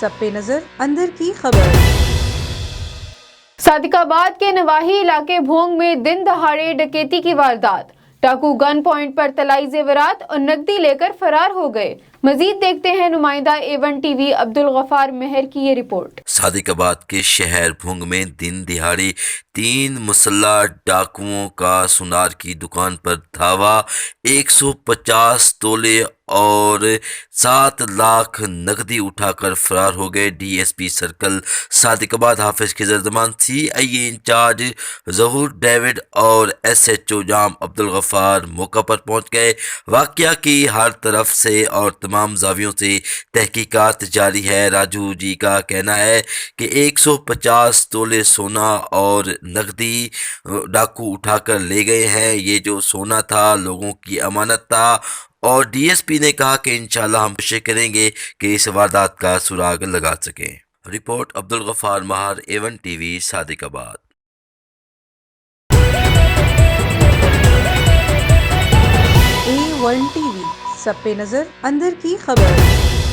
سب پہ نظر اندر کی خبر۔ صادق آباد کے نواحی علاقے بھونگ میں دن دہاڑے ڈکیتی کی واردات، ڈاکو گن پوائنٹ پر طلائی زیورات اور نقدی لے کر فرار ہو گئے۔ مزید دیکھتے ہیں نمائندہ A1 ٹی وی عبدالغفار مہر کی یہ رپورٹ۔ صادق آباد کے شہر بھونگ میں دن دہاڑے 3 مسلح ڈاکوؤں کا سونار کی دکان پر دھاوا، 150 تولے اور 7 لاکھ نقدی اٹھا کر فرار ہو گئے۔ ڈی ایس پی سرکل صادق آباد حافظ خضر زمان، CIA انچارج ظہور ڈیوڈ اور SHO جام عبدالغفار موقع پر پہنچ گئے۔ واقعہ کی ہر طرف سے اور تمام زاویوں سے تحقیقات جاری ہے۔ راجو جی کا کہنا ہے کہ 150 تولے سونا اور نقدی ڈاکو اٹھا کر لے گئے ہیں۔ یہ جو سونا تھا لوگوں کی امانت تھا، اور ڈی ایس پی نے کہا کہ انشاءاللہ ہم کوشش کریں گے کہ اس واردات کا سراغ لگا سکیں۔ رپورٹ عبدالغفار مہر، A1 ٹی وی، صادق آباد۔ A1 ٹی وی، سب پہ نظر اندر کی خبر۔